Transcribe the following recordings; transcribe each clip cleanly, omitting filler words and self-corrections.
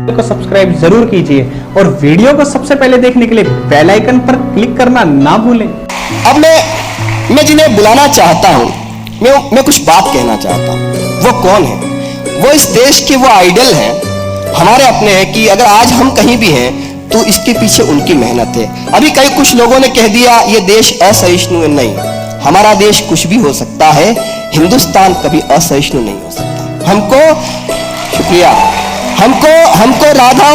को सब्सक्राइब जरूर कीजिए और वीडियो को सबसे पहले देखने के लिए बेल आइकन पर क्लिक करना ना भूलें। अब मैं जिन्हें बुलाना चाहता हूं, मैं कुछ बात कहना चाहता हूं। वो कौन है? वो इस देश के वो आइडल हैं, हमारे अपने हैं कि अगर आज हम कहीं भी हैं तो इसके पीछे उनकी मेहनत है। अभी कई कुछ लोगों ने कह दिया ये देश असहिष्णु है। नहीं, हमारा देश कुछ भी हो सकता है, हिंदुस्तान कभी असहिष्णु नहीं हो सकता। हमको शुक्रिया, हमको राधा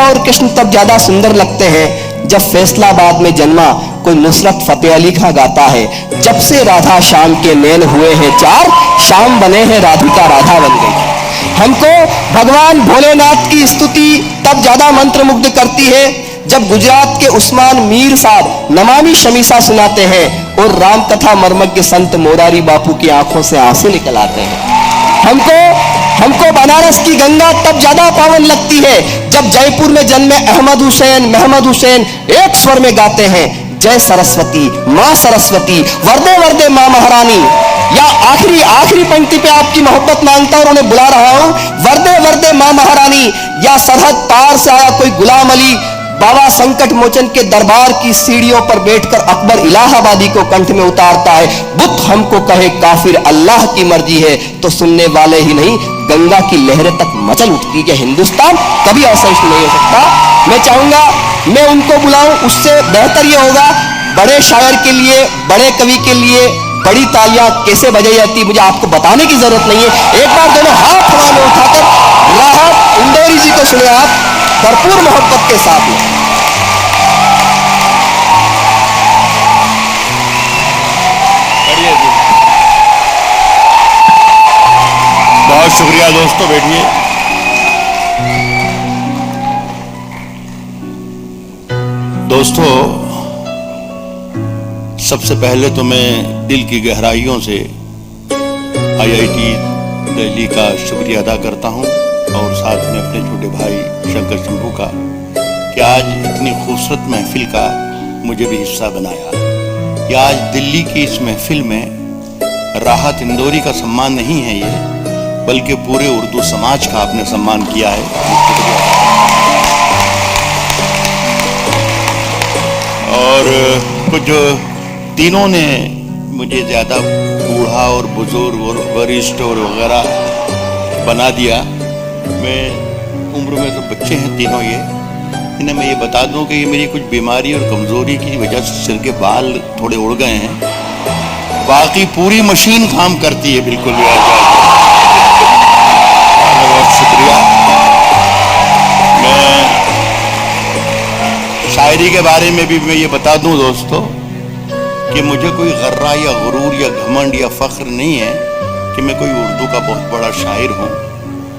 और कृष्ण तब ज्यादा सुंदर लगते हैं जब फैसलाबाद में जन्मा कोई नुसरत फतेह अली खां गाता है, जब से राधा श्याम के नैन हुए हैं चार, श्याम बने हैं राधिका राधा बन गई। हमको भगवान भोलेनाथ की स्तुति तब ज्यादा मंत्रमुग्ध करती है जब गुजरात के उस्मान मीर साहब नमामि शमीसा सुनाते हैं और राम कथा मर्मज्ञ संत मोरारी बापू की आंखों से आंसू निकल आते हैं। हमको बनारस की गंगा तब ज्यादा पावन लगती है जब जयपुर में जन्मे अहमद हुसैन एक स्वर में गाते हैं जय सरस्वती माँ सरस्वती, वर्दे वर्दे माँ महारानी। या आखिरी पंक्ति पे आपकी मोहब्बत मांगता और उन्हें बुला रहा हूं, वर्दे वर्दे माँ महारानी। या सरहद पार से आया कोई गुलाम अली बाबा संकट मोचन के दरबार की सीढ़ियों पर बैठकर अकबर इलाहाबादी को कंठ में उतारता है, बुत हमको कहे काफिर अल्लाह की मर्जी है, तो सुनने वाले ही नहीं गंगा की लहरें तक मचल उठती है। हिंदुस्तान कभी असहिष्णु नहीं हो सकता। मैं चाहूंगा मैं उनको बुलाऊं, उससे बेहतर ये होगा बड़े शायर के लिए, बड़े कवि के लिए बड़ी तालियां कैसे बजाई जाती मुझे आपको बताने की जरूरत नहीं है। एक बार दोनों हाथ हवा में उठाकर राहत इंदौरी जी को सुने आप भरपूर मोहब्बत के साथ में। बहुत शुक्रिया दोस्तों, बैठिए। दोस्तों, सबसे पहले तो मैं दिल की गहराइयों से IIT दिल्ली का शुक्रिया अदा करता हूं और साथ में अपने छोटे भाई शंकर शंभू का कि आज इतनी खूबसूरत महफिल का मुझे भी हिस्सा बनाया। कि आज दिल्ली की इस महफिल में राहत इंदौरी का सम्मान नहीं है ये, बल्कि पूरे उर्दू समाज का आपने सम्मान किया है। और कुछ तीनों ने मुझे ज़्यादा बूढ़ा और बुजुर्ग और वरिष्ठ और वगैरह बना दिया। मैं उम्र में तो बच्चे हैं तीनों ये, इन्हें मैं ये बता दूं कि ये मेरी कुछ बीमारी और कमज़ोरी की वजह से सिर के बाल थोड़े उड़ गए हैं, बाकी पूरी मशीन काम करती है बिल्कुल भी। बहुत शुक्रिया। मैं शायरी के बारे में भी मैं ये बता दूं दोस्तों कि मुझे कोई गर्रा या गुरूर या घमंड या फख्र नहीं है कि मैं कोई उर्दू का बहुत बड़ा शायर हूँ।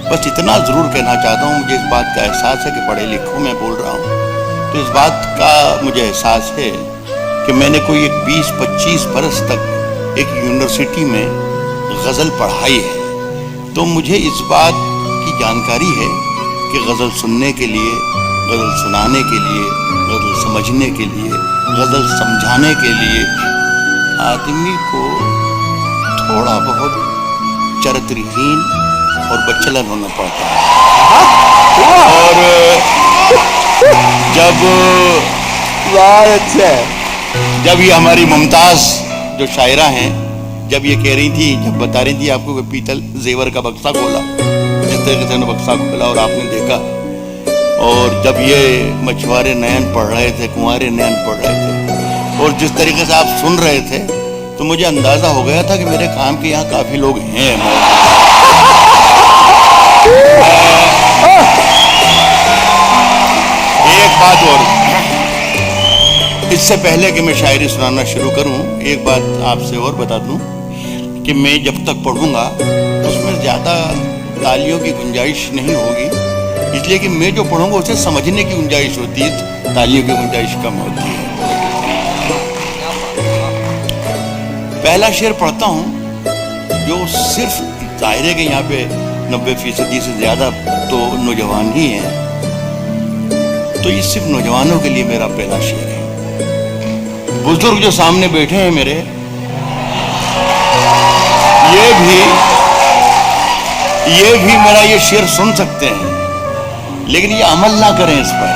बस इतना ज़रूर कहना चाहता हूँ, मुझे इस बात का एहसास है कि पढ़े लिखूँ मैं बोल रहा हूँ, तो इस बात का मुझे एहसास है कि मैंने कोई एक 20-25 बरस तक एक यूनिवर्सिटी में गज़ल पढ़ाई है, तो मुझे इस बात की जानकारी है कि गज़ल सुनने के लिए, गज़ल सुनाने के लिए, गज़ल समझने के लिए, गज़ल समझाने के लिए आदमी को थोड़ा बहुत चरित्रहीन और बच्चलन होना पड़ता है। और जब ये हमारी मुमताज़ जो शायरा हैं, जब ये कह रही थी, जब बता रही थी आपको कि पीतल जेवर का बक्सा खोला, जिस तरीके से उन्होंने बक्सा खोला और आपने देखा, और जब ये मछुआरे नयन पढ़ रहे थे, कुंवारे नयन पढ़ रहे थे, और जिस तरीके से आप सुन रहे थे, तो मुझे अंदाजा हो गया था कि मेरे काम के यहाँ काफी लोग हैं। एक बात और, इससे पहले कि मैं शायरी सुनाना शुरू करूं, एक बात आपसे और बता दूं कि मैं जब तक पढ़ूंगा उसमें ज़्यादा तालियों की गुंजाइश नहीं होगी, इसलिए कि मैं जो पढ़ूंगा उसे समझने की गुंजाइश होती है, तालियों की गुंजाइश कम होती है। पहला शेर पढ़ता हूं जो सिर्फ जाहिर है कि यहाँ पे 90% से ज़्यादा तो नौजवान ही हैं, तो ये सिर्फ नौजवानों के लिए मेरा पहला शेर है। बुजुर्ग जो सामने बैठे हैं मेरे, ये भी ये भी मेरा ये शेर सुन सकते हैं, लेकिन ये अमल ना करें इस पर।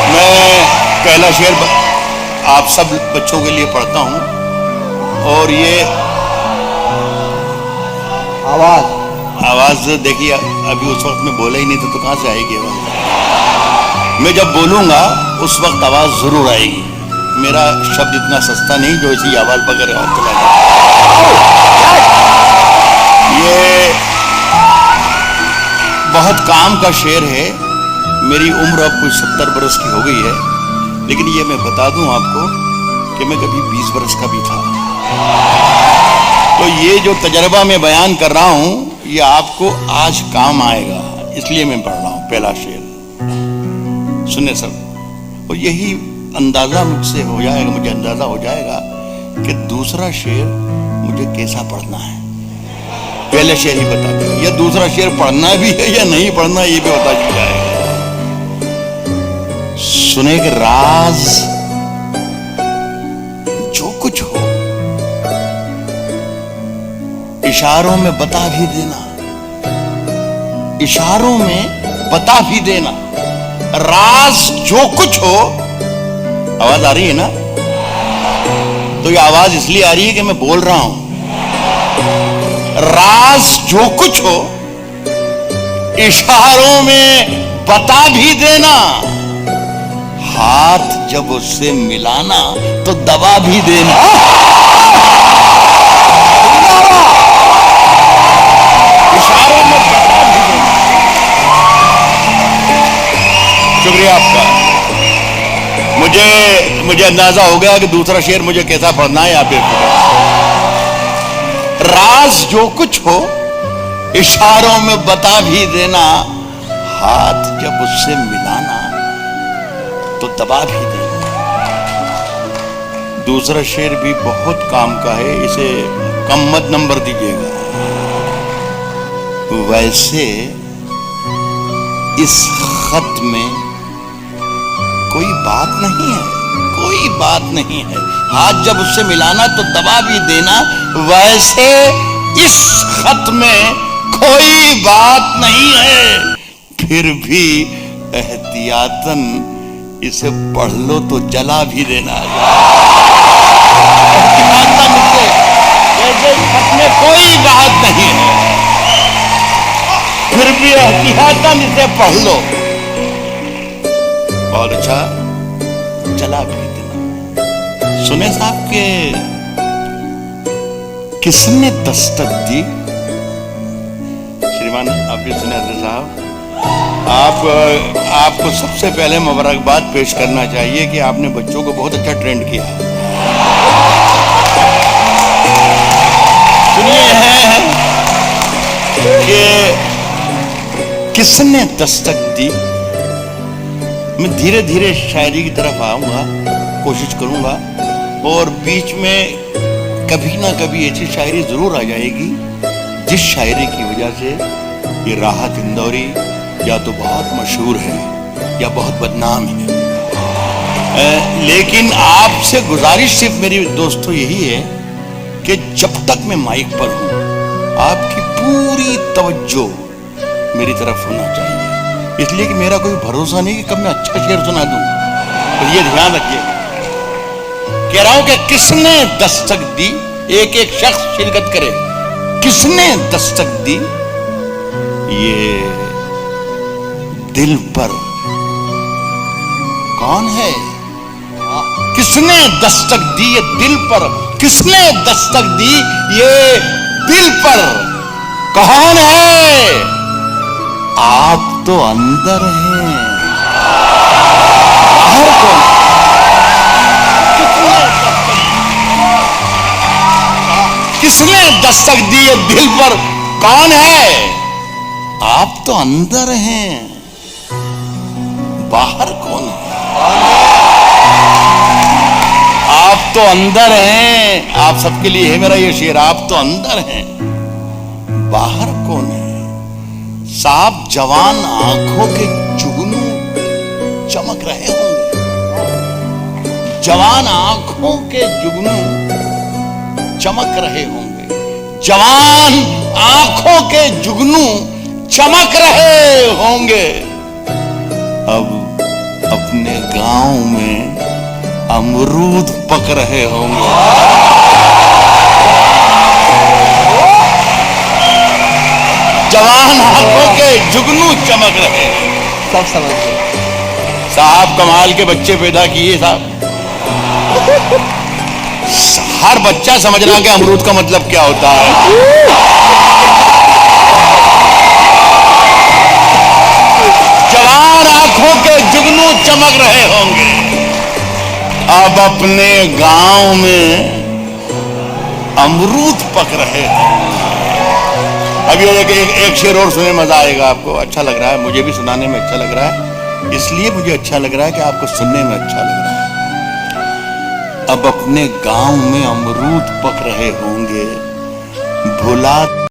मैं पहला शेर आप सब बच्चों के लिए पढ़ता हूं, और ये आवाज देखिए, अभी उस वक्त में बोला ही नहीं तो कहां से आएगी आवाज? मैं जब बोलूंगा उस वक्त आवाज जरूर आएगी। मेरा शब्द इतना सस्ता नहीं जो इसी आवाज पकड़ और चला जाए। ये बहुत काम का शेर है। मेरी उम्र अब कुछ 70 बरस की हो गई है, लेकिन ये मैं बता दूं आपको कि मैं कभी 20 बरस का भी था। तो ये जो तजर्बा मैं बयान कर रहा हूं ये आपको आज काम आएगा, इसलिए मैं पढ़ रहा हूं। पहला शेर सुने सब, और यही अंदाजा मुझसे हो जाएगा, मुझे अंदाजा हो जाएगा कि दूसरा शेर मुझे कैसा पढ़ना है। पहले शेर ही बता देगा, या दूसरा शेर पढ़ना भी है या नहीं पढ़ना ये भी बता दिया जाएगा। सुने कि राज जो कुछ हो इशारों में बता भी देना, इशारों में बता भी देना। राज जो कुछ हो, आवाज आ रही है ना? तो ये आवाज इसलिए आ रही है कि मैं बोल रहा हूं। राज जो कुछ हो इशारों में बता भी देना, हाथ जब उससे मिलाना तो दबा भी देना। इशारों में बता भी देना। शुक्रिया आपका। मुझे अंदाजा हो गया कि दूसरा शेर मुझे कैसा पढ़ना है। आप राज जो कुछ हो इशारों में बता भी देना, हाथ जब उससे मिलाना तो दबा भी देना। दूसरा शेर भी बहुत काम का है, इसे कम मत नंबर दीजिएगा। वैसे इस खत में कोई बात नहीं है, कोई बात नहीं है, हाथ जब उससे मिलाना तो दबा भी देना। वैसे इस खत में कोई बात नहीं है, फिर भी एहतियातन इसे पढ़ लो तो जला भी देना। एहतियातन इसे, वैसे इस खत में कोई बात नहीं है, फिर भी एहतियातन इसे पढ़ लो और अच्छा जला भी देना। सुने साहब के किसने दस्तक दी? श्रीमान आप भी सुने साहब, आपको सबसे पहले मुबारकबाद पेश करना चाहिए कि आपने बच्चों को बहुत अच्छा ट्रेंड किया। सुनिए है कि किसने दस्तक दी। मैं धीरे धीरे शायरी की तरफ आऊंगा, कोशिश करूंगा, और बीच में कभी ना कभी ऐसी शायरी जरूर आ जाएगी जिस शायरी की वजह से ये राहत इंदौरी या तो बहुत मशहूर है या बहुत बदनाम है। लेकिन आपसे गुजारिश सिर्फ मेरी दोस्तों यही है कि जब तक मैं माइक पर हूं आपकी पूरी तवज्जो मेरी तरफ होना चाहिए, इसलिए कि मेरा कोई भरोसा नहीं कि कब मैं अच्छा शेर सुना दूं। तो ये ध्यान रखिए, कह रहा हूं कि किसने दस्तक दी, एक एक शख्स शिरकत करे। किसने दस्तक दी ये दिल पर? कौन है? किसने दस्तक दी ये दिल पर? किसने दस्तक दी ये दिल पर? कौन है? आप तो अंदर हैं, बाहर कौन? किसने दस्तक दी है दिल पर? कौन है? आप तो अंदर हैं, बाहर कौन है? आप तो अंदर हैं। आप सबके लिए है मेरा ये शेर, आप तो अंदर हैं, बाहर कौन है? साफ जवान आंखों के जुगनू चमक रहे होंगे, जवान आंखों के जुगनू चमक रहे होंगे, जवान आंखों के जुगनू चमक रहे होंगे। अब अपने गांव में अमरूद पक रहे होंगे। जवान आंखों के जुगनू चमक रहे। सब समझ गए। साहब कमाल के बच्चे पैदा किए साहब। हर बच्चा समझ रहा कि अमरूद का मतलब क्या होता है। जवान आंखों के जुगनू चमक रहे होंगे। अब अपने गांव में अमरूद पक रहे होंगे। अभी एक शेर और सुने, मजा आएगा आपको। अच्छा लग रहा है, मुझे भी सुनाने में अच्छा लग रहा है, इसलिए मुझे अच्छा लग रहा है कि आपको सुनने में अच्छा लग रहा है। अब अपने गांव में अमरूद पक रहे होंगे, भुला